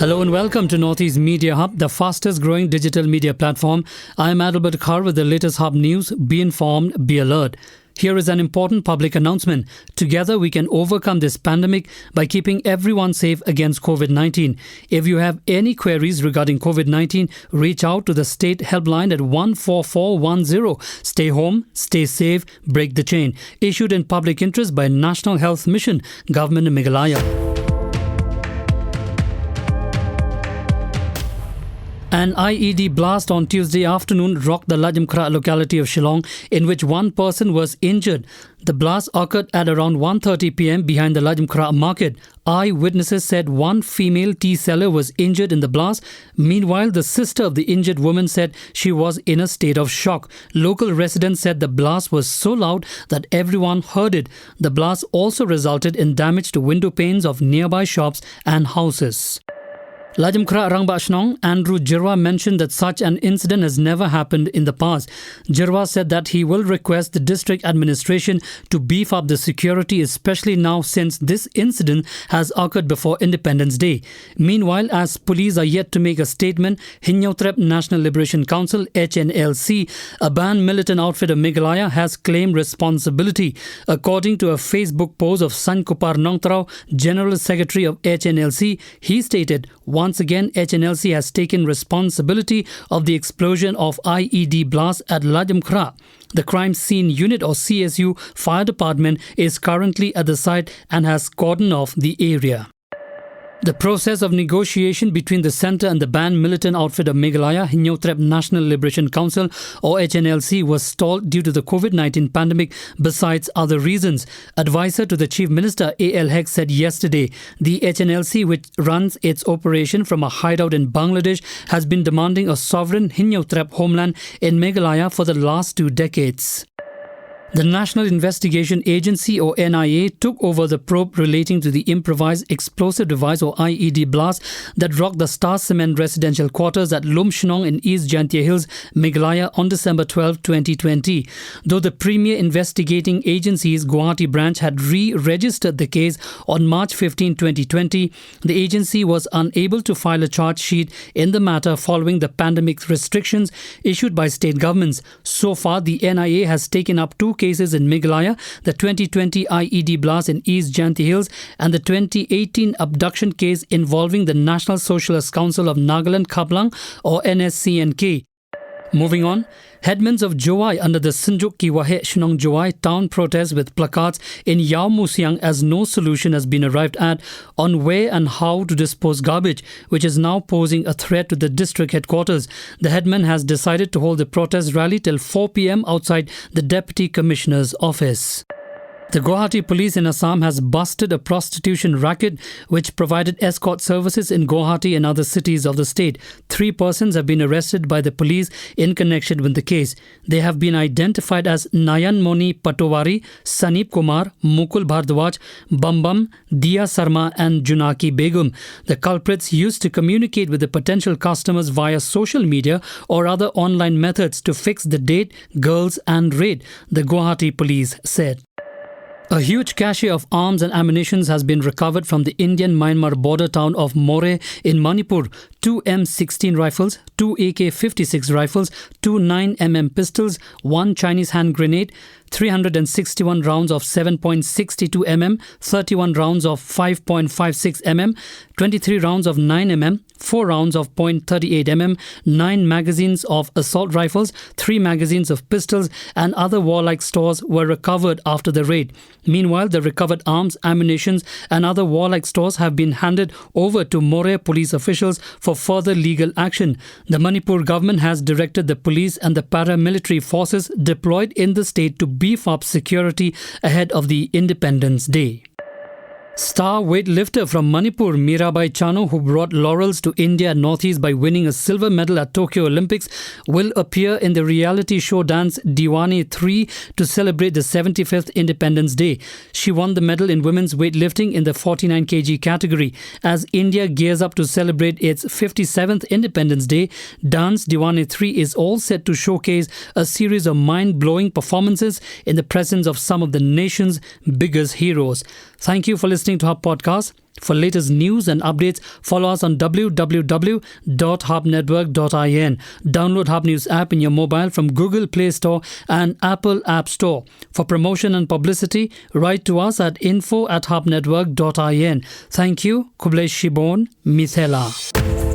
Hello and welcome to Northeast Media Hub, the fastest growing digital media platform. I am Adalbert Khar with the latest Hub news. Be informed, be alert. Here is an important public announcement. Together we can overcome this pandemic by keeping everyone safe against COVID-19. If you have any queries regarding COVID-19, reach out to the state helpline at 14410. Stay home, stay safe, break the chain. Issued in public interest by National Health Mission, Government of Meghalaya. An IED blast on Tuesday afternoon rocked the Lajam Kra locality of Shillong, in which one person was injured. The blast occurred at around 1:30 p.m. behind the Lajam Kra market. Eyewitnesses said one female tea seller was injured in the blast. Meanwhile, the sister of the injured woman said she was in a state of shock. Local residents said the blast was so loud that everyone heard it. The blast also resulted in damage to window panes of nearby shops and houses. Lajam Kra Rangba Shnong, Andrew Jirwa mentioned that such an incident has never happened in the past. Jirwa said that he will request the district administration to beef up the security, especially now since this incident has occurred before Independence Day. Meanwhile, as police are yet to make a statement, Hinyautrep National Liberation Council HNLC, a banned militant outfit of Meghalaya, has claimed responsibility. According to a Facebook post of San Kupar Nongtrao, General Secretary of HNLC, he stated, once again, HNLC has taken responsibility of the explosion of IED blast at Lajam Kra. The Crime Scene Unit or CSU Fire Department is currently at the site and has cordoned off the area. The process of negotiation between the centre and the banned militant outfit of Meghalaya, Hinyautrep National Liberation Council or HNLC, was stalled due to the COVID-19 pandemic besides other reasons. Advisor to the Chief Minister A.L. Hek said yesterday the HNLC, which runs its operation from a hideout in Bangladesh, has been demanding a sovereign Hinyautrep homeland in Meghalaya for the last 2 decades. The National Investigation Agency or NIA took over the probe relating to the improvised explosive device or IED blast that rocked the Star Cement residential quarters at Lum Shnong in East Jantia Hills, Meghalaya on December 12, 2020. Though the premier investigating agency's Guwahati branch had re-registered the case on March 15, 2020, the agency was unable to file a charge sheet in the matter following the pandemic restrictions issued by state governments. So far, the NIA has taken up 2 cases in Meghalaya, the 2020 IED blast in East Janti Hills and the 2018 abduction case involving the National Socialist Council of Nagaland Khaplang or NSCNK. Moving on, headmen of Jowai under the Sinjuk Kiwahe Shnong Jowai town protest with placards in Yao Musiang as no solution has been arrived at on where and how to dispose garbage, which is now posing a threat to the district headquarters. The headman has decided to hold the protest rally till 4 p.m. outside the Deputy Commissioner's office. The Guwahati police in Assam has busted a prostitution racket which provided escort services in Guwahati and other cities of the state. 3 persons have been arrested by the police in connection with the case. They have been identified as Nayan Moni Patowari, Sanip Kumar, Mukul Bhardwaj, Bambam, Dia Sarma and Junaki Begum. The culprits used to communicate with the potential customers via social media or other online methods to fix the date, girls and rate, the Guwahati police said. A huge cache of arms and ammunition has been recovered from the Indian-Myanmar border town of More in Manipur. 2 M16 rifles, 2 AK-56 rifles, 2 9mm pistols, 1 Chinese hand grenade, 361 rounds of 7.62 mm, 31 rounds of 5.56 mm, 23 rounds of 9 mm, 4 rounds of .38 mm, 9 magazines of assault rifles, 3 magazines of pistols and other warlike stores were recovered after the raid. Meanwhile, the recovered arms, ammunition and other warlike stores have been handed over to More police officials for further legal action. The Manipur government has directed the police and the paramilitary forces deployed in the state to beef up security ahead of the Independence Day. Star weightlifter from Manipur, Mirabai Chanu, who brought laurels to India and Northeast by winning a silver medal at Tokyo Olympics, will appear in the reality show dance Diwani 3 to celebrate the 75th Independence Day. She won the medal in women's weightlifting in the 49 kg category. As India gears up to celebrate its 57th Independence Day, Dance Diwani 3 is all set to showcase a series of mind-blowing performances in the presence of some of the nation's biggest heroes. Thank you for listening listening to Hub Podcast. For latest news and updates, follow us on www.hubnetwork.in. Download Hub News app in your mobile from Google Play Store and Apple App Store. For promotion and publicity, write to us at info@hubnetwork.in. Thank you. Kublesh Shibon, Mithela.